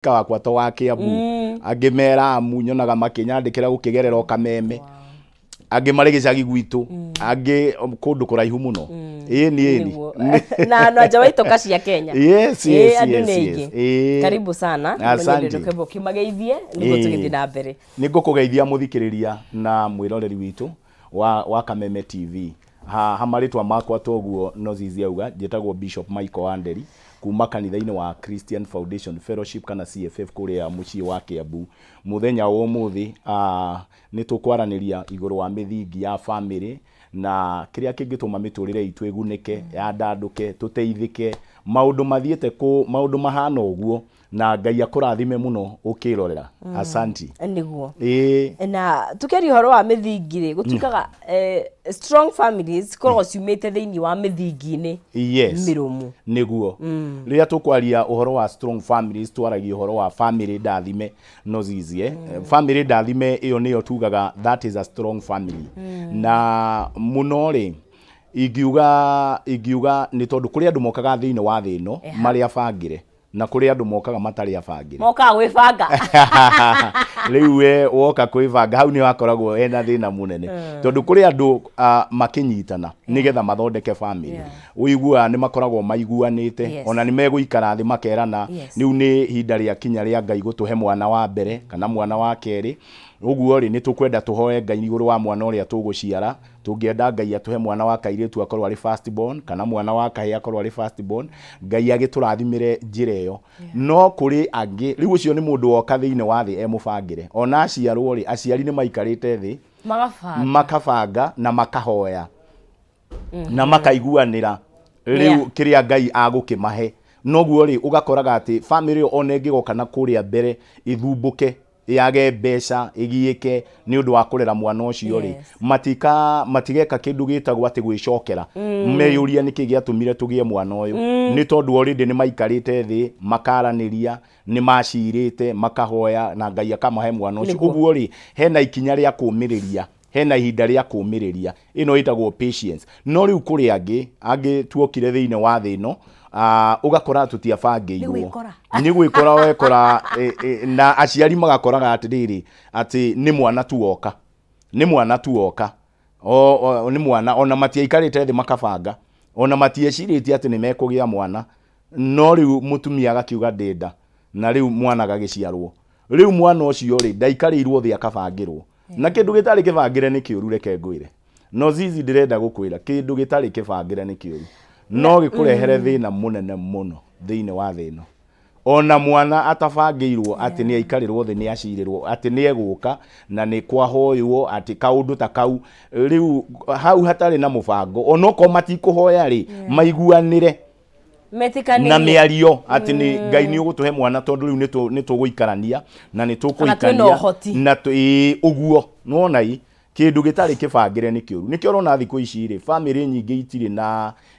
wakwa to wa Kiambu angimera munyonaga makinyandikira gukigerera o Kameme angi mari gicagi gwitu angi kundu kuraihu muno ni na nja waito kacia Kenya yes karibu sana asante kimageithie niguo tugithii na mbere nigukugeithia muthikiriria na mwiroreri witu wa Kameme TV hamaritwa makwa toguo no zizi auga jetagwo Bishop Michael Wanderi kuma kanitha-ini wa Christian Foundation Fellowship kana CFF kuria mucii wa Kiambu muthenya wa umuthi ni tukwaraniria iguru wa mithingi ya family na kiria kingituma miturire itu egunike ya ndanduke tuteithike maundu mathiete ku maundu mahana uguo na Ngai akurathime muno ukirorera asanti niguo na tukeri horo wa mithingire gutukaga strong families korwo ciumite thiini wa mithingi-ini mirumu niguo riria tukwaria uhoro wa strong families twaragia uhoro wa family ndathime no zizie family ndathime iyo niyo tugaga that is a strong family na muno ri igiuga ni tondu kuri andu mokaga thiini wa thino mari abangire na kuri andu mokaga matari abangire moka gwibanga riu we woka kwibanga hau ni wakoragwo ena thina munene tondu kuri andu makinyitana nigetha mathondeke family uigua ni makoragwo maiguanite ona ni meguikara thi makerana riu ni hinda ria kinya ria Ngai gutuhe mwana wa mbere kana mwana wa keri uguo ri ni tukwenda tuhoe Ngai iguru wa mwana uria tuguciara tungienda Ngai atuhe mwana wa kairitu akorwo ari first born kana mwana wa kahia akorwo ari first born Ngai agiturathimire njira iyo no kuri angi riu ucio ni mundu woka thiine wa thi emubangire ona aciarwo ri aciari ni maikarite thi makabanga na makahoya na makaiguanira riu kiria Ngai agukimahe noguo ri ugakoraga ati family ona ingigoka na kuria mbere ithumbuke yage mbeca igiike ni undu wa kurera mwana ucio ri matigeka kindu gitagwo ati gwicokera meyuria niki giatumire tugie mwana uyu ni tondu already ni maikarite thi makaraniria ni macirite makahoya na Ngai akamahe mwana ucio uguo ri hena ikinya ria kumiriria hena ihinda ria kumiriria ino itagwo patience no riu kuri angi tuokire thiine wa thino ugakora tutiabangirwo ni gwikora wekora na aciari magakoraga atiriri ati ni mwana tu woka ni mwana ona matiaikarite thi makabanga ona matiecirite ati ni mekugia mwana no riu mutumia agakiuga ndenda na riu mwana gagiciarwo riu mwana ucio ri ndaikarirwo thi akabangirwo na kindu gitari kibangire ni kiuru reke ngwire no zizi ndirenda gukwira kindu gitari kibangire ni kiuru no gikurehere thina munene muno thiine wa thino ona mwana atabangirwo ati ni aikarirwo thi ni acirirwo ati ni eguka na ni kwahoywo ati kaundu ta kau riu hau hatari na mubango onoko matikuhoya ri maiguanire na miario ati ni Ngai ni ugutuhe mwana tondu riu ni tuguikarania na ni tukuikania na uguo nuonai kindu gitari kibangire ni kiuru nikio rona thiku ici ri family nyingi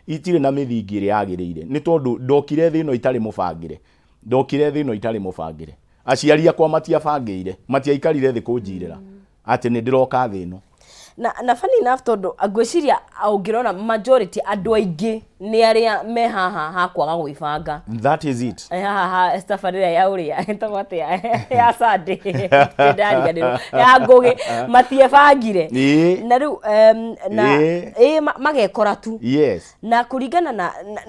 itire na mithingi ri yagirire ni tondu ndokire thino itari mubangire aciari akwa matiabangire matiaikarire thi kunjirira ati ni ndiroka thino na funny enough tondu agwiciria ungirona majority andu aingi ni aria me haha hakwaga gwibanga that is it estafaria ya uria entogwate ya sande ndariganiro ya ngugi matiebangire na riu magekora tu na kuringana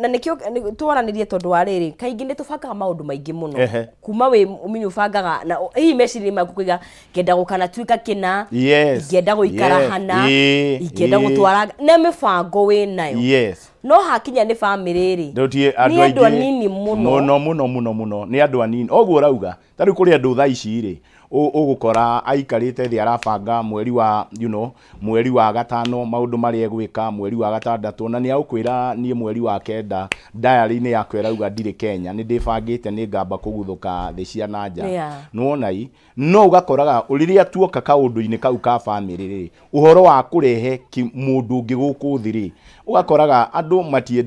na nikio twaranirie tondu wa riri kaingi ni tubangaga maundu maingi muno kuma we uminyu bangaga na hi message makuiga ngenda gukana twika kina ngenda guikara hana ingenda gutwara na mibango we nayo no hakinya ni family ri ni andu anini muno ni andu anini oguo rauga tari kuri andu tha ici ri ugukora aikarite thi arabanga mweri wa gatano maundu mari egwika mweri wa gatandatu na ni aukwira ni mweri wa kenda diary ni yakwe rauga ndiri Kenya ni ndibangite ni ngamba kuguthuka thi cia nanja nuonai no ugakoraga uriria tuoka kaundu-ini kau ka family ri uhoro wa kurehe mundu ungi guku thiri ugakoraga andu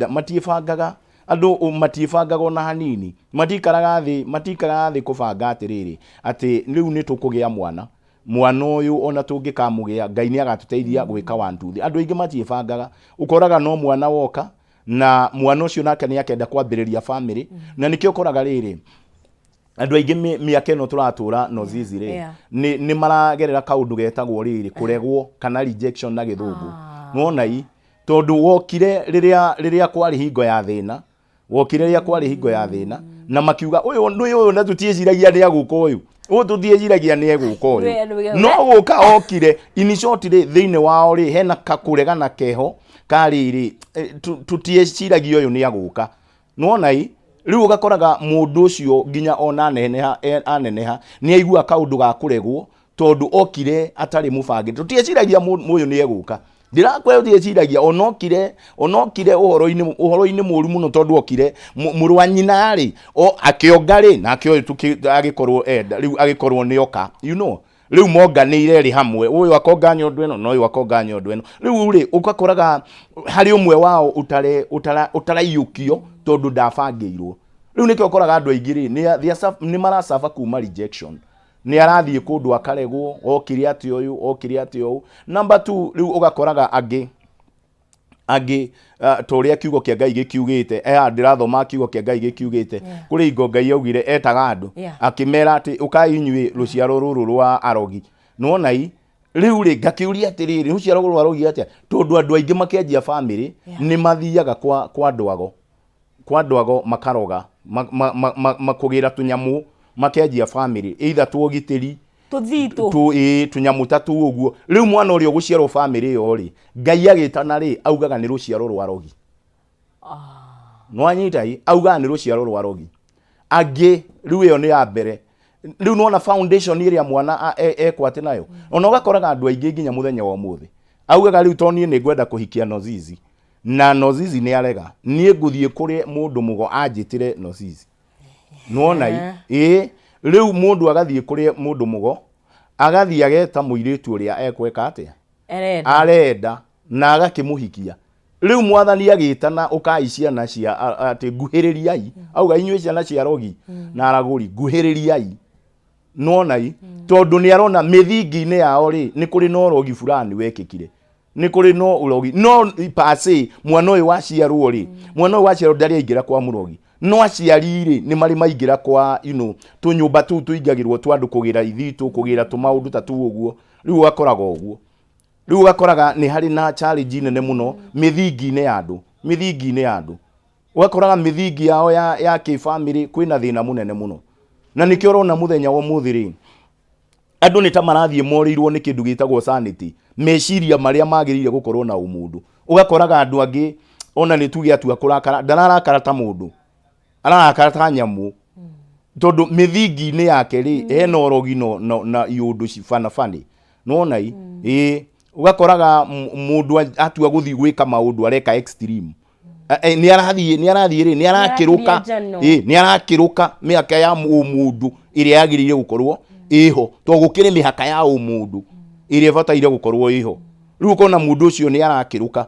matiebangaga andu matibangaga na hanini matikaraga thi kubanga atiriri ati riu ni tukugia mwana uyu ona tungikamugia Ngai ni agatuteithia gwika 1 2 3 andu ingi matiebangaga ukoraga no mwana woka na mwana ucio nake ni akenda kwambiriria family na nikio koraga riri andu aingi miaka ino turatura no zizi ri ni maragerera kaundu getagwo riri kuregwo kana rejection na githungu muona i tondu wokire riria kwari hingo ya thina wokire riria kwari hingo ya thina na makiuga uyu na tutieciragia ni aguka uyu tutieciragia ni eguka uyu no guka okire in short ri thiini wao ri hena kakuregana keho kariri tutieciragia uyu ni aguka nuona i riu ugakoraga mundu ucio nginya ona aneneha ni aigua kaundu ga kuregwo tondu okire atari mubangi tutieciragia muyu ni eguka ndirakwe utieciragia onokire uhoro-ini muru muno tondu okire muru wa nyina ri akionga ri na akio agikorwo riu agikorwo ni oka you know riu monganire ri hamwe uyu akonga nyondo eno no uyu akonga nyondo eno riu ri ugakoraga hari umwe wao utaraiyukio tondu ndabangirwo riu nikio koraga andu aingi ri ni marasafa kuma rejection ni arathie kundu akaregwo okire ati uyu number 2 riu ugakoraga agi toria kiugo kia Ngai gikiugite ndirathoma kiugo kia Ngai gikiugite kuri ingo Ngai augire etaga andu akimera ati ukai inyui ruciaro ruru rwa arogi nuona i riu ri ngakiuria atiriri ruciaro ruru arogi atia tondu andu aingi makianjia family ni mathiaga kwa ndwago makaroga makugira tunyamu makianjia family either tuogitiri tunyamu tatu uguo riu mwana uri uguciarwo family yo ri Ngai agitana ri augaga ni ruciaro rwa rogi no anyitai augaga ni ruciaro rwa rogi angi riu iyo ni ya mbere riu nona foundation iria mwana ekwate nayo ona ugakoraga andu aingi nginya muthenya wa umuthi augaga riu toni ni ngwenda kuhikia nozizi na nozizi ni arega nie nguthie kuri mundu mugo anjitire nozizi nuona riu mundu agathie kuri mundu mugo agathie ageta muiritu uria ekweka atia arenda na agakimuhikia riu mwathani agitana ukaiciana cia ati nguhiririai auga inyue ciana cia rogi na araguri nguhiririai nuona tondu ni arona mithingi-ini yao ri ni kuri no rogi fulani wekikire ni kuri no urogi no pase mwana uyu waciarwo ri mwana uyu waciarwo ndari aingira kwa murogi no aciari ri ni mari maingira kwa tunyumba tu tuingagirwo twandu kugira ithitu kugira tumaundu tatu uguo riu akoraga uguo riu akoraga ni hari na challenge nene muno mithingi-ini andu ugakoraga mithingi yao ya kifamily kwina thina munene muno na nikio rona muthenya wa muthiri andu ni ta marathie morirwo ni kindu gitagwo sanity meciria maria magirire gukorwo na umundu ugakoraga andu angi ona ni tuge atua kurakara ndararakara ta mundu ararakara ta nyamu tondu mithingi-ini yake ri ena orogi na iundu cifana fani nona ugakoraga mundu atua guthi gwika maundu areka extreme ni arathie ri ni arakiruka miaka ya umundu iria yagirire gukorwo iho to gukire mihaka ya umundu iria bataire gukorwo iho riu kona mundu ucio ni arakiruka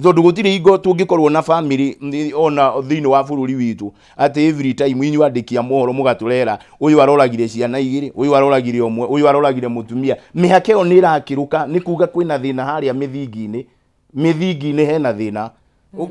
tondu gutire ingo tungikorwo na family ona thiini wa bururi witu ati every time inyu andikia mohoro mugaturera uyu aroragire ciana igiri uyu aroragire omwe uyu aroragire mutumia mihaka yo ni irakiruka ni kuga kwina thina haria mithingi-ini hena thina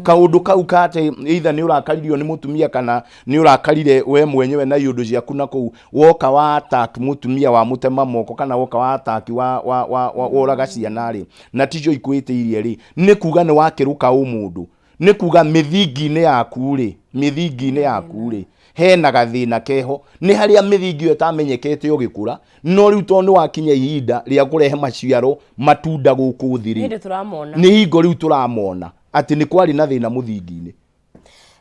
kaundu kau kate either ni urakaririo ni mutumia kana ni urakarire we mwenyewe na iundu ciaku na ku woka wa attack mutumia wa mutema moko kana woka wa attack wa uraga ciana ri na tijo ikwitiirie ri ni kuga ni wakiruka umundu ni kuga mithingi-ini yaku ri hena gathina keho ni haria mithingi yo tamenyekete ugikura no riu tondu wakinya ihinda ria kurehe maciaro matunda guku thiri ni hingo riu turamona ati ni kwari na thina muthingi-ini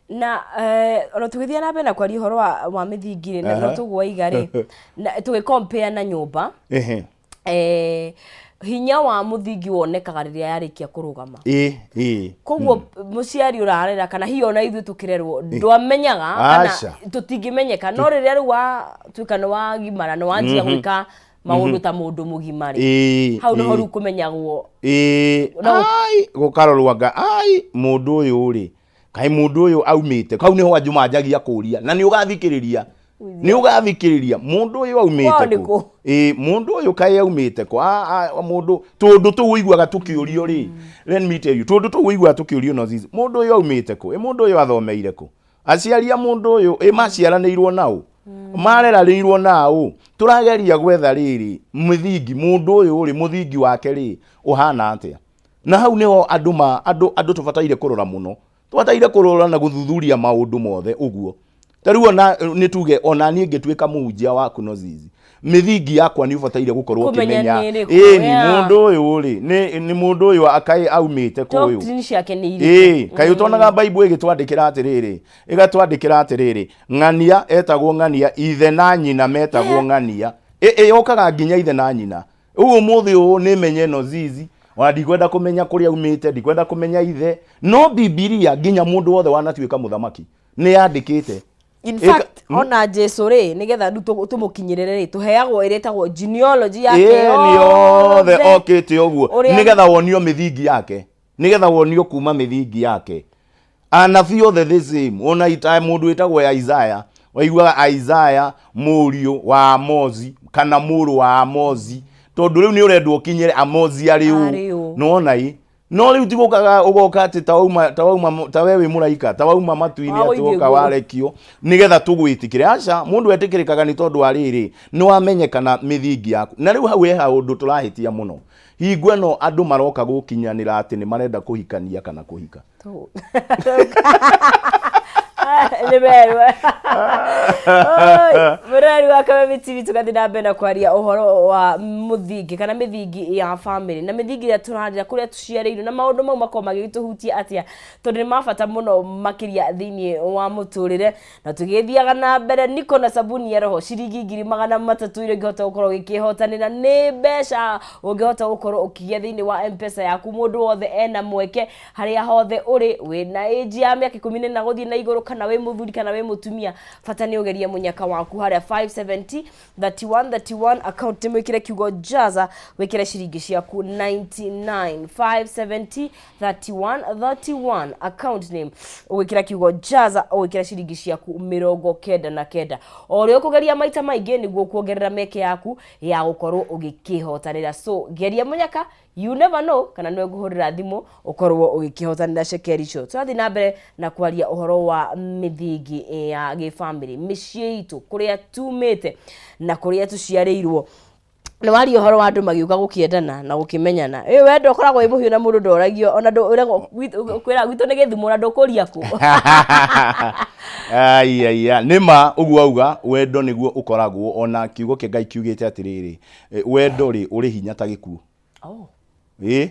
na ro tugithia na bena kwari horo wa mithingi-ini na no tugwa igari na tugicompare na nyumba hinya wa muthingi wonekaga riria yarikia kurugama koguo muciari urarera kana hiyo na ithu tukirerwo ndwamenyaga kana tutingimenyeka no riria riu wa tuikana wa gimara no wanjia gwika maundu ta mundu mugimari hau no riu kumenyagwo gukarorwaga mundu uyu ri kai mundu uyu aumite kau niho anjumanjagia kuria na ni ugathikiriria mundu uyu aumite ko mundu uyu kai aumite ko mundu tondu tu uiguaga tukiurio ri let me tell you tondu tu uiguaga tukiurio no mundu uyu aumite ko mundu uyu athomeire ko aciaria mundu uyu maciaranirwo nao marera rirwo nao turageria gwetha riri mithingi mundu uyu uri muthingi wake ri uhana atia na hau niho andu tubataire kurora muno tubataire kurora na guthuthuria maundu mothe uguo tariu ona ni tuge ona nie ngituika muhunjia waku no zizi mithingi yakwa ni ubataire gukorwo kimenya ni mundu uyu ri ni mundu uyu akai aumite kuyu kai utonaga Bible igitwandikira atiriri igatwandikira atiriri ng'ania etagwo ng'ania ithe na nyina metagwo ng'ania yokaga nginya ithe na nyina ugu muthi uyu ni menye no zizi ona ndikwenda kumenya kuria aumite ndikwenda kumenya ithe no Biblia nginya mundu wothe wanatuika muthamaki ni yandikite. In fact, ona Jesu ri nigetha tumukinyirire ri tuheagwo iretagwo genealogy yake the okete oguo nigetha wonio mithingi yake nigetha wonio kuma mithingi yake anabii othe the same ona ita mundu etagwo Isaiah waigua Isaiah murio wa Amozi kana muru wa Amozi tondu riu ni urendwo kinyire Amozi ari u nona i no riu tigukaga ugoka ati ta wewe muraika ta wauma matu-ini atuoka warekio nigetha tugwitikire aca mundu etikirikaga ni tondu ariri ni wamenyekana mithingi yaku na riu hau ha undu turahitia muno hingo no andu maroka gukinyanira ati ni marenda kuhikania kana kuhika Liberwa. Murari wa Kameme TV tukathina mbere kwaria uhoro wa muthingi kana mithingi ya family na mithingi ya turarira kuria tuciareirwo na maundu mau makoma gituhutia atia tondu ni mabata muno makiria thiini wa muturire na tugithiaga na mbere niko na sabuni ya roho ciringi 300 ire ngihota gukorwo gikihotanira ni mbeca ungihota gukorwo ukigia thiini wa M-Pesa yaku mundu wothe ena mweke haria hothe uri wina age ya miaka 10 na guthii na iguru kana we muthuri kana we mutumia fata ni ugeria munyaka waku haria 570 31 account mwikire kiugo jaza wekire ciringi ciaku 99 570 31 account name wekira kiugo jaza wekire ciringi ciaku 99 ori ukugeria maita maingi niguo kuongerera meke yaku ya gukorwo ugikihotanira so geria munyaka you never know kana nwe guhurira thimu ukorwo ugikihotanira shekeri show twathi na mbere na kwaria uhoro wa mithingi ya gifamily micii itu kuria tumite na kuria tuciareirwo ni wari uhoro wa andu magiuka gukiendana na gukimenyana wendo ukoragwo i muhiu na mundu ndoragio ona kwira gwitu ni githumu na ndukuria ku ai nima uguo auga wendo niguo ukoragwo ona kiugo ke Ngai kiugite atiriri wendo ri uri hinya ta gikuo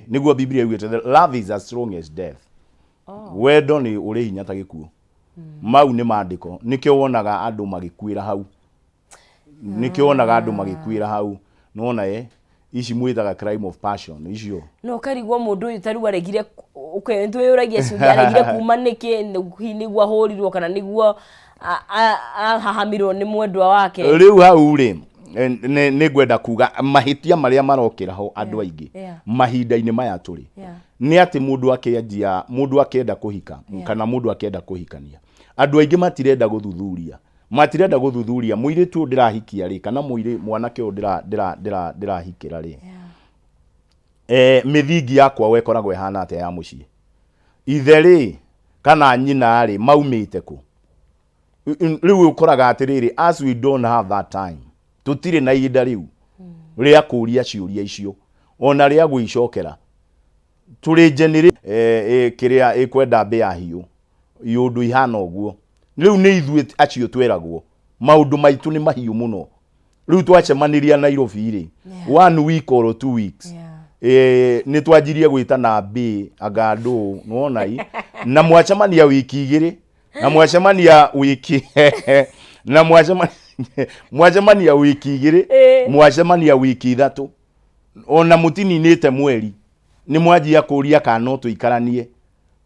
niguo Biblia yugite love is as strong as death wendo ni uri hinya ta gikuo mau ni maandiko nikio wonaga andu magikuira hau nikio wonaga andu magikuira hau nona ici mwitaga crime of passion icio no karigwo mundu uyu tari waregire ntwe uragia ciuria aregire kuma niki niguo ahurirwo kana niguo ahahamirwo ni mwendwa wake riu hau ri ni gwenda kuga mahitia maria marokira ho andu aingi mahinda-ini maya turi ni ati mundu akenda kuhika kana mundu akenda kuhikania andu aingi matirenda guthuthuria muiritu ndirahikia ri kana mwanake u ndirahikira ri mithingi yakwa wekoragwo ihana atia ya mucii ithe ri kana nyina ri maumite ku riu ukoraga atiriri as we don't have that time tutire na ihinda riu ria kuria ciuria icio ona ria gwicokera turi generate kiria ikwenda mbe ya hiu yundu ihana uguo riu ni ithuĩ acio tweragwo maundu maitu ni mahiu muno riu twacemaniria Nairobi ri 1 week or 2 weeks ni twanjirie gwitana mbe agando nuonai na mwacemania wiki igiri na mwacemania wiki na mwacemania wiki igiri mwacemania wiki ithatu ona mutininite mweri ni mwanjia kuria kana tuikaranie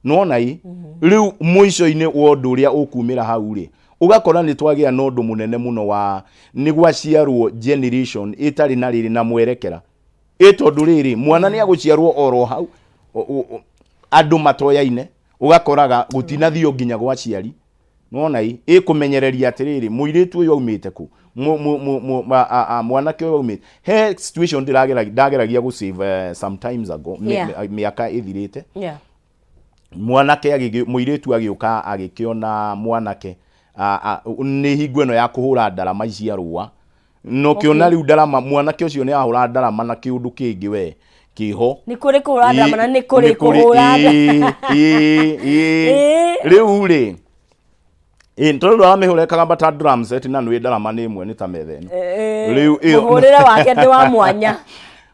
nuonai riu mwisho-ini wondu uria ukumira hau ri ugakora ni twagia na undu munene muno wa ni gwaciarwo generation itari na riri na mwerekera tondu riri mwana ni aguciarwo oro hau andu matoyaine ugakoraga gutinathio nginya gwaciari nuonai kumenyereria atiriri muiritu uyu aumite ku mwanake uyu aumite he situation ndageragia gu save sometimes ago miaka ithirite mwanake muiritu agiuka agikiona mwanake ni hingo ino ya kuhura ndarama ici arua no kiona riu ndarama mwanake ucio ni ahura ndarama na kiundu kingi we kiho ni kuri kuhura ndarama na ni kuri kuhura riu ri tondu amihurekaga bata drum set na nwi ndarama ni imwe ni ta metheni riu muhurira wake ndi wa mwanya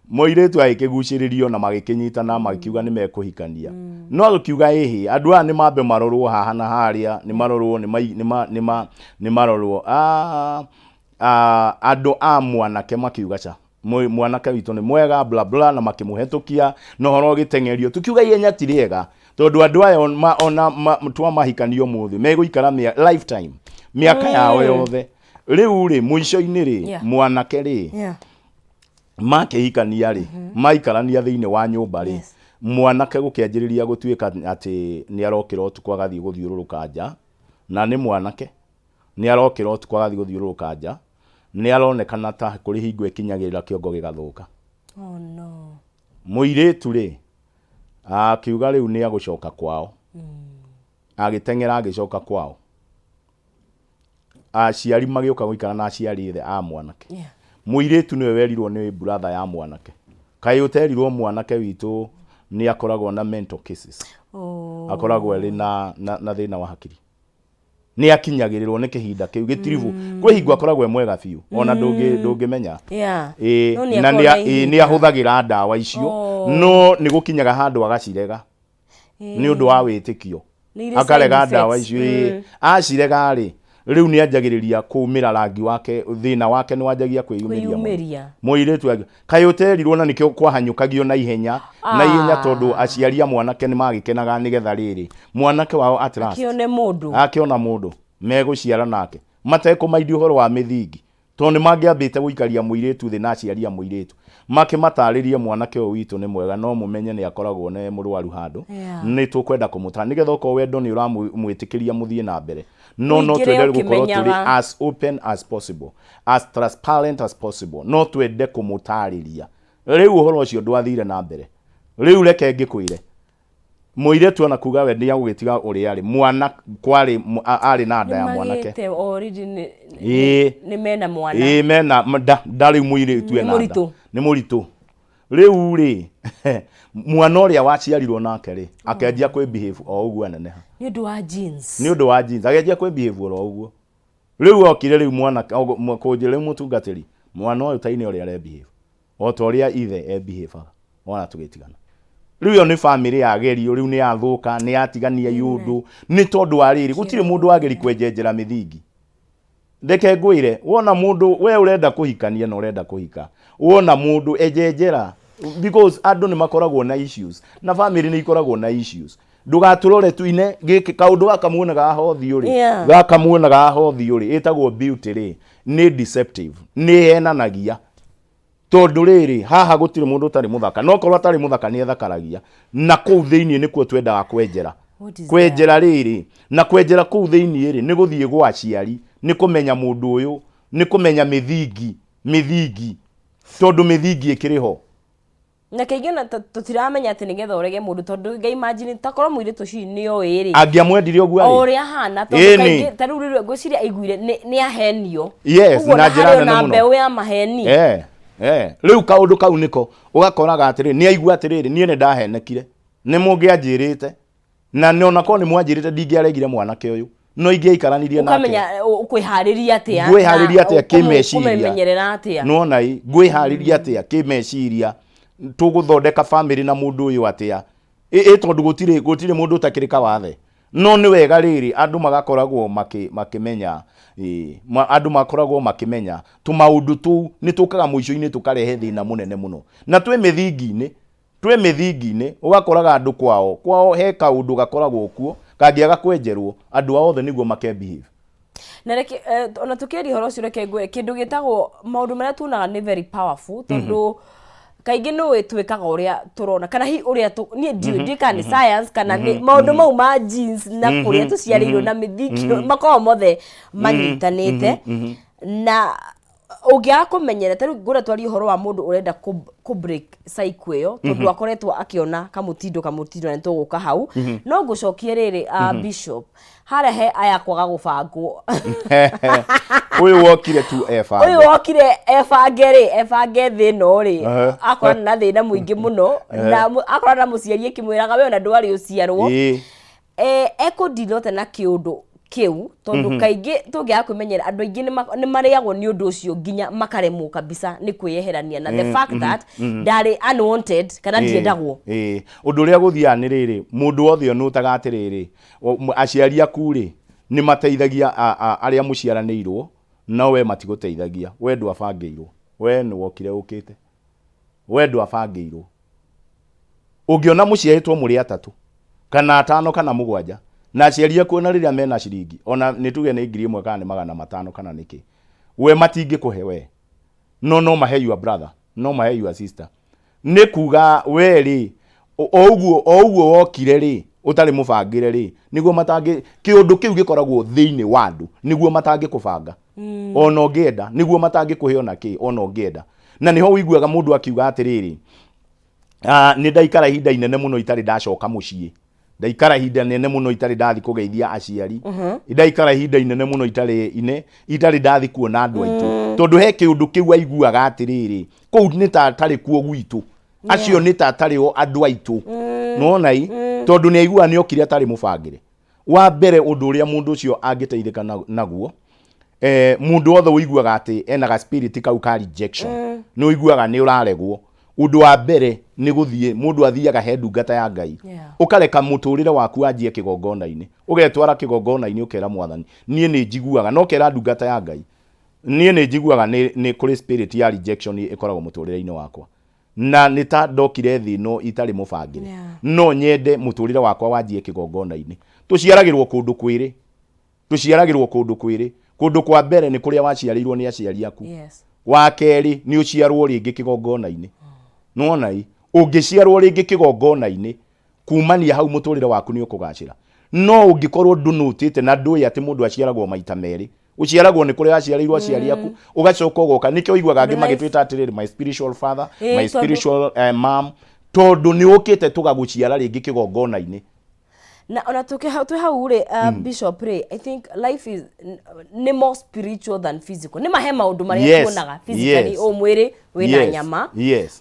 moiretu agikiguciririo na magikinyitana magikiuga ni mekuhikania no gukiuga ehi andu ni mambe marorwo haha na haria ni marorwo ni marorwo andu mwanake makiuga cha mwanake witu ni mwega bla bla na makimuhetukia no horo gitengerio tukiuga yenya tiriega tondu andu aya ona twa mahikanio muthi meguikara lifetime miaka yao yothe riu ri muico-ini ri mwanake ri makihikania ri maikarania thiini wa nyumba ri mwanake gukianjiriria gutuika ati ni arokira utuku agathie guthiururuka nja na ni mwanake ni arokira utuku agathie guthiururuka nja ni aronekana ta kuri hingo ikinyagirira kiongo gigathuka. Oh no. Muiretu ri akiuga riu ni agucoka kwao agitengera agicoka kwao aciari magioka guikara na aciari ithe a mwanake muiretu niwe werirwo ni brother ya mwanake kai uterirwo mwanake witu ni akoragwo na mental cases akoragwo ri na thina wa hakiri ni akinyagirirwo ni kihinda kiu gitirivu kwi hingo akoragwo mwega biu ona ndungimenya na ni ahuthagira ndawa icio no ni gukinyaga handu agacirega ni undu wa witikio akarega ndawa icio acirega ri riu ni anjagiriria kumira rangi wake thina wake ni wanjagia kwiyumiria muiretu kai uterirwo na nikio kwahanyukagio na ihenya tondu aciaria mwanake ni magikenaga nigetha riri mwanake wao at last akiona mundu meguciara nake matekumaidi uhoro wa mithingi tondu mangiambite guikaria muiretu thi na aciaria muiretu makimatariria mwanake o witu ni mwega no mumenye ni akoragwo ne murwaru handu ni tukwenda kumutara nigetha uko wendo ni uramwitikiria muthie na mbere no twende gukorwo turi as open as possible as transparent as possible no twende kumutariria riu uhoro ucio ndwathire na mbere riu reke ngikwire muiretu ona kuga we ni agugitiga uri ari mwana kwari ari na nda ya mwanake ni mena mwana mena ndari muiretu ena ni muritu riu ri mwana uria waciarirwo nake ri akenjia kwi behave o uguo neneha ni undu wa genes akenjia kwi behave o uguo riu okire riu mwana kunjire mutungatiri mwana uyu taini uria re behave o toria ithe behave ona tugitigana riu ni family ya gerio riu ni athuka ni atigania yundu ni tondu wa riri gutire mundu ageri kwenjenjera mithingi ndeke ngwire wona mundu we urenda kuhikania na urenda kuhika wona mundu ejenjera because andu ni makoragwo na issues na family ni ikoragwo na issues ndugaturore tuine giki kaundu akamuonaga hothi uri gakamuonaga hothi uri etagwo beauty ri ni deceptive ni henanagia tondu riri haha gutire mundu utari muthaka no korwo atari muthaka ni ethakaragia na kuu thiini nikuo twendaga kwenjera riri na kwenjera kuu thiini ri ni guthie gwa aciari ni kumenya mundu uyu ni kumenya mithingi tondu mithingi ikiriho na kaigana tutiramenya ati nigetha urege mundu tondu ngai imagine takorwo muiretu ci ni o iri angiamwendire oguo ari oria hana tondu kaingi taru riru ngociria aiguire ni ahenio yes na njira nene muno mbeu ya maheni riu kaundu kau niko ugakoraga atiri ni aigua atiriri nie ni ndahenekire ni mungianjirite na ni ona ko ni mwanjirite ndingiaregire mwanake uyu no ingiaikaranirie nake ukamenya ukwihariria atia kimeciria no nai ngwihariria atia kimeciria tuguthondeka family na mundu uyu atia tondu gutire mundu utakirika wathe no ni wega riri andu magakoragwo makimenya andu makoragwo makimenya tu maundu tu ni tukaga muico-ini tukarehe thina munene muno na twi mithingi-ini ugakoraga andu kwao he kaundu gakoragwo kuo kangiaga kwenjerwo andu othe niguo makebehave na reke ona tukiri horo cio reke ngwe kindu gitagwo maundu maria tunaga ni very powerful tondu kaingi no etwikaga uria turona kana hi uria ni ndika ni science kana ni maundu mau ma genes na kuria tuciarirwo na mithiki makao mothe manyitanite na Ugia kumenyera taru ngura twari horo wa mundu urenda ku break cycle yo tondu akoretwo akiona kamutindo na ntuguka hau no gucokie riri Bishop hara he aya kwaga gubangwo uyu wokire tu efa uyu wokire efange thino ri akora na thina muingi muno na akora na muciari kimwiraga we ona ndwari uciarwo eko dinote na kiundu kiu tondu kaingi tungia kumenyera andu aingi ni mariagwo ni undu ucio nginya makaremwo kabisa ni kwiyeherania na the fact that ndari unwanted kana ndiendagwo undu uria guthia ni riri mundu othe no tagatiriri aciari aku ri ni mateithagia aria muciaranirwo no we matiguteithagia we ndu abangirwo we ni wokire ukite we ndu abangirwo ungiona muciaritwo muri atatu kana atano kana mugwanja na aciari kuona riria mena ciringi ona nituge ni 1,000 kana ni 500 kana niki we matingi kuhe we no mahe your brother no mahe your sister ni kuga we ri ouguo wokire ri utari mubangire ri niguo matangi kiundu kiu gikoragwo thiini wandu niguo matangi kubanga ona ongienda niguo matangi kuhe ona ki ona ongienda na niho wiguaga mundu akiuga atiriri ni ndaikara hinda inene muno itari ndacoka mucii ndaikara hinda nene muno itari ndathi kugeithia aciari ndaikara hinda inene muno itari ndathi kuona andu aitu tondu he kiundu kiu aiguaga atiriri kou ni tatari kuo gwitu acio ni tatari o andu aitu nonai tondu ni aigua ni okire atari mubangire wa mbere undu uria mundu ucio angiteithika naguo mundu othe uiguaga ati ena ga spirit kau ka rejection no uiguaga ni uraregwo undu wa mbere ni guthie mundu athiaga he ndungata ya Ngai ukareka muturire waku anjie kigongona-ini ugetwara kigongona-ini ukera mwathani nie ni njiguaga no kera ndungata ya Ngai nie ni njiguaga ni kuri spirit ya rejection ikoragwo muturire-ini wakwa na ni ta ndokire thi no itari mubangire no nyende muturire wakwa wanjie kigongona-ini tuciaragirwo kundu kwiri kundu kwa mbere ni kuria waciarirwo ni aciari aku wa keri ni uciarwo ringi kigongona-ini nonai ungiciarwo ringi kigongona-ini kumania hau muturire waku ni ukugacira no ungikorwo ndunutite na ndui ati mundu aciaragwo maita meri uciaragwo ni kuria aciarirwo aciari aku ugacoka ugoka nikio igwaga angi magitwita atiriri my spiritual father my spiritual mom tondu ni ukite tugaguciara ringi kigongona-ini na ona tuke hau ri Bishop Ray I think life is more spiritual than physical ni mahe maundu maria tuonaga physically o mwiri wina nyama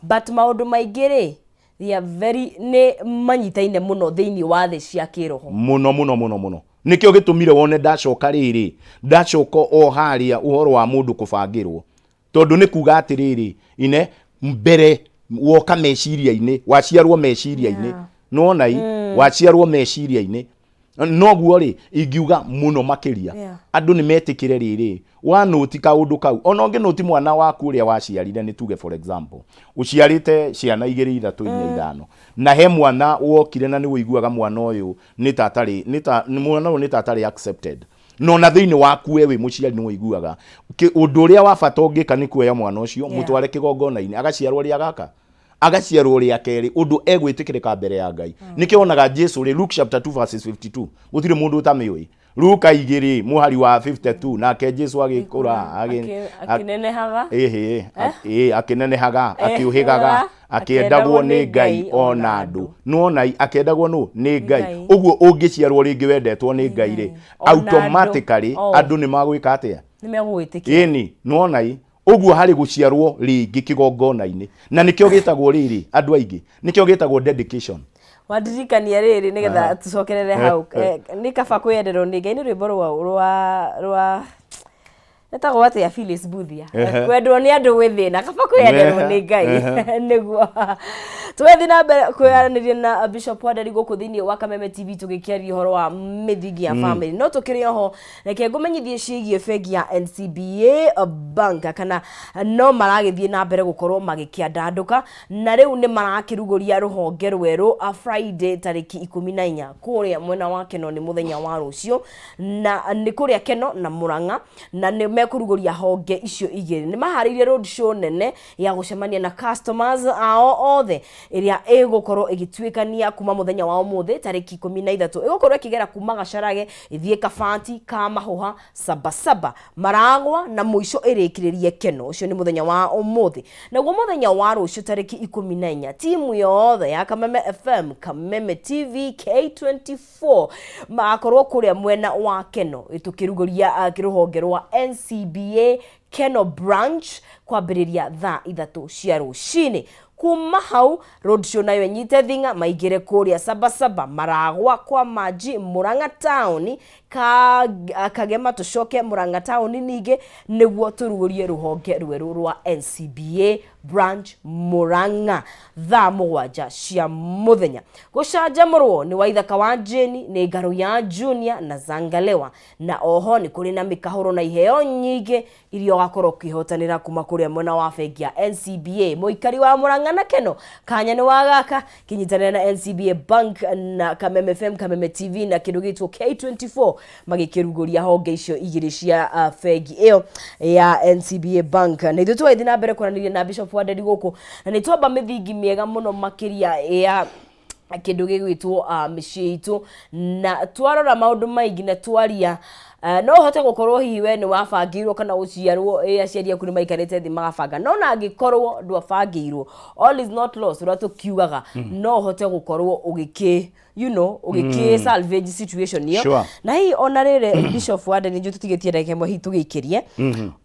but maundu maingi ri they are very ne manyitaine muno thiini wa thi cia kiroho muno nikio gitumire wone ndacoka riri ndacoka o haria uhoro wa mundu kubangirwo tondu ni kuga atiriri ine mbere woka meciria-ini waciarwo meciria-ini nonai waciarwo meciria-ini noguo ri ingiuga muno makiria andu ni metikire riri wanuti kaundu kau ona onge nuti mwana waku uria waciarire ni tuge for example uciarite ciana 2 3 4 5 na he mwana wokire na ni wiguaga mwana uyu ni tatari mwana uyu ni tatari accepted no na thiini waku we muciari ni wiguaga undu uria wa bata ungika ni kuoya mwana ucio mutware kigongona-ini agaciarwo ria gaka agaciarwo ria keri undu egwitikirika mbere ya Ngai nikio onaga Jesu ri Luke chapter 2 verses 52 gutire mundu utamiwi Luka 2 muhari wa 52 nake Jesu agikura akinenehaga akinenehaga akiuhigaga akiendagwo ni Ngai ona andu nonai akiendagwo no ni Ngai uguo ungiciarwo ringi wendetwo ni Ngai ri automatically andu ni magwika atia ni megwitikia ini nonai uguo hari guciarwo ringi kigongona-ini na nikio gitagwo riri andu aingi nikio gitagwo dedication wadirikania riri nigetha tucokerere hau ni kaba kwienderwo ni Ngai ni rwimbo rwa etagwo atia Phyllis Buthia kwendwo ni andu gwithina kaba kwienderwo ni Ngai niguo twethi na mbere kwiaraniria na Bishop Wanderi guku thiini wa Kameme TV tugikiaria horo wa mithingi ya family no tukiri oho reke ngumenyithie ciigie bengi ya NCBA bank kana no maragithie na mbere gukorwo magikiandanduka na riu ni marakiruguria ruhonge rweru a Friday tariki 14 kuria mwena wa Keno ni muthenya wa rucio na ni kuria Keno na Murang'a na ni mekuruguria honge icio igiri ni maharirie road show nene ya gucemania na customers ao othe iria igukorwo igituikania kuma muthenya wa umuthi tariki 13 igukorwo ikigera kuma Gacarage ithie Kabanti ka Mahuha Sabasaba Maragwa na muico irikiririe Keno ucio ni muthenya wa umuthi naguo muthenya wa rucio tariki 14 timu yothe ya Kameme FM Kameme TV K24 makorwo kuria mwena wa Keno itukiruguria kiruhonge rwa NCBA Keno branch kwambiriria thaa 3 cia rucini kuma hau roadshow nayo nyite thinga maigire kuria Sabasaba Maragwa kwa Maji Murang'a town kagema tucoke Murang'a town ninge niguo turugurie ruhonge rweru rwa NCBA branch Murang'a thaa 7 cia muthenya gucanjamurwo ni Waithaka wa Jeni ni Ngaru ya Junior na Zangalewa na oho ni kuri na mikahuro na iheo nyingi irio gakorwo kihotanira kuma kuria mwena wa bengi ya NCBA muikari wa Murang'a na Keno kanya ni wagaka kinyitanira na NCBA Bank na Kameme FM Kameme TV na kindu gitwo K24 magikiruguria honge icio igiri cia bengi iyo ya NCBA Bank na ithu twathi na mbere kwaraniria na Bishop Wanderi guku na ni twamba mithingi miega muno makiria ya kindu gigwitwo micii itu na twarora maundu maingi na twaria no hote gukorwo hiwe ni wabangirwo kana uciarwo aciari aku ni maikarite thi magabanga no na angikorwo ndwabangirwo all is not lost urato kiugaga no hote gukorwo ugiki ugiki salvage situation yo sure. Na hii ona rire Bishop Wanderi nju tutigetie ndeke mwe hitugikirie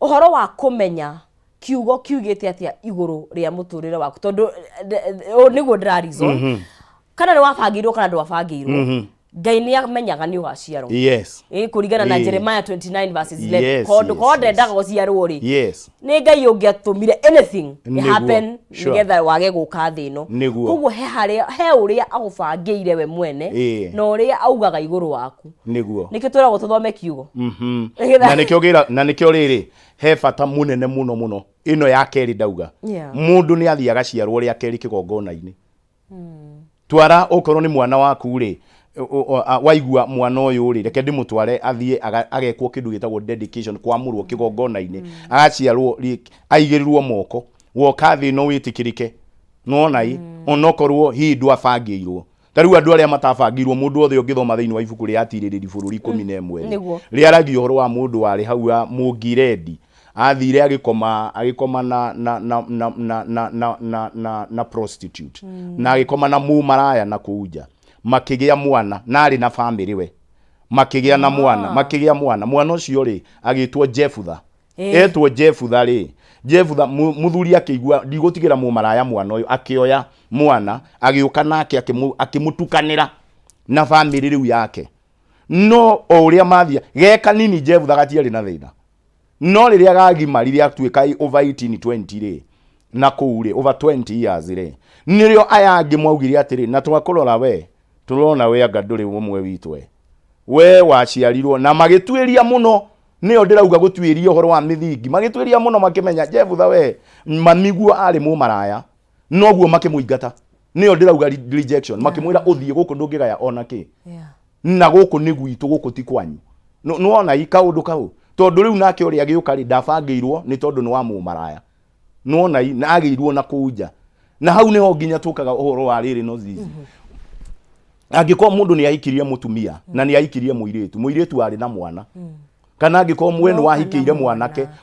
uhoro wa kumenya kiugo kiugite atia iguru ria muturire waku tondu niguo ndirarizon kana ni wabangirwo kana ndwabangirwo Ngai ni amenyaga ni ugaciarwo yes kurigana na Jeremiah 29 verses 11 yes, kode ndaga guciarwo ri yes ni Ngai ungiatumire anything happen nigetha wage guka thino koguo he uria agubangire we mwene no uria augaga iguru waku niguo nikitwira gututhome kiugo na nikio riri he bata munene muno ino ya keri ndauga mundu ni athiaga ciarwo ria keri kigongona-ini twara okorwo ni mwana waku ri waigua mwana uyu ri reke ndimutware athie agekwo kindu gitagwo dedication kwamurwo kigongona-ini agaciarwo aigirirwo moko woka thi no witikirike nonai onokorwo hi ndwabangirwo tariu andu aria matabangirwo mundu othe ungithoma thiini wa ibuku ria atiriri bururi 11 ria aragio horo wa mundu wari hau mungiredi athire agikoma na prostitute na agikoma na mumaraya na kuuja makigia mwana nari na family we makigia na mwana ucio ri agitwo Jefutha etwo Jefutha ri Jefutha muthuri akigua ndigutigira mumaraya mwana uyu akioya mwana agiuka nake akimutukanira na family riu yake no uria mathia geka nini Jefutha gatiari na thina no riria gagimarire atuika over 18-20 ri na kuuri over 20 years ri nirio ayangi mwaugire atiri na twakorora we turona we anga nduri umwe witwe we waciarirwo na magitwiria muno nio ndirauga gutwiria horo wa mithingi magitwiria muno makimenya Jefutha we mamiguo ari mu maraya noguo makimuingata nio ndirauga rejection makimwira uthie guku ndungigaya ona ki na guku ni gwitu guku ti kwanyu no ona ikaundu kau tondu riu nake uri agiuka ri ndabangirwo ni tondu ni wa mu maraya no na agirwo na kuja na hau niho nginya tukaga uhoro wa riri no zizi angiko mundu ni ahikirie mutumia na ni ahikirie muiritu ari na mwana kana angiko mwenu wahikiire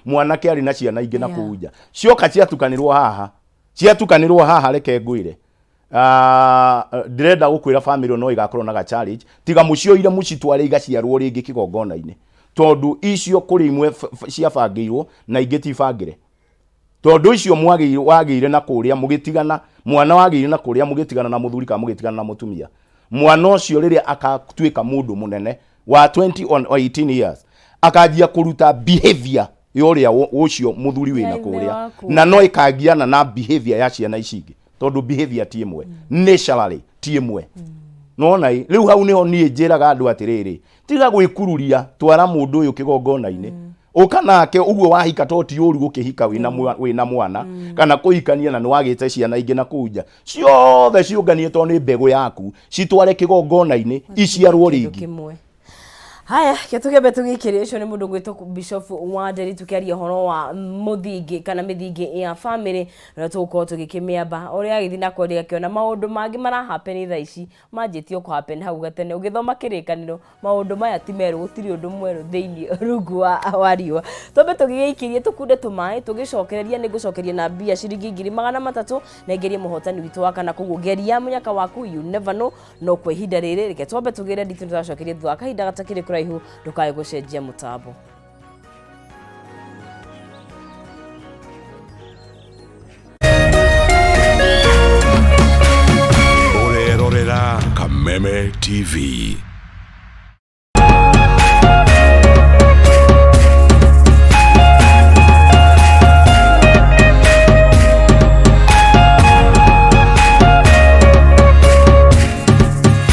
mwanake ari na ciana ingi na kuja cioka ciatukanirwo haha reke ngwire direnda gukwira family no igakorwo na ga challenge tiga mucioire mucitware igaciarwo ringi kigongona-ini tondu icio kuri imwe ciabangirwo na ingi tibangire tondu icio wagire na kuria mugitigana mwana wagire na kuria mugitigana na muthuri ka mugitigana na mutumia mwana ucio riria akatuika mundu munene wa 20 or 18 years akajia kuruta behavior yoria ucio muthuri wina kuria na no ikagiana na behavior ya ciana icingi tondu behavior ti imwe naturally ti imwe nona riu hau niho nie njiraga andu atiriri tiga gwikururia twara mundu uyu kigongona-ini ukanake uguo wahika toti uru gukihika wina mwana kana kuhikania na nwagite ciana ingi na kuja ciothe ciunganie to ni mbegu yaku citware kigongona-ini iciarwo ringi Haya, tukiambe tugikiria icio ni mundu gwitwo Bishop Wanderi tukiaria horo wa muthingi kana mithingi ya family na tuko tugikimiamba uria githi na kwenda kiona maundu mangi mara happen tha ici manjitio ku happen hau gatene ugithoma kirikaniro maundu maya ti meru gutiri undu mweru thiini rungu wa riwa twambe tugigikirie tukunde tumai tugicokereria ni gucokeria na mbia ciringi 300 na ngerie muhotani witu wa kana kugugeria munyaka waku you never know no kwa ihinda riri reke twambe tugire nditu turacokeria thwa kahinda gatakire kuraihu ndukae gucenjia mutambo Orerorera Kameme TV.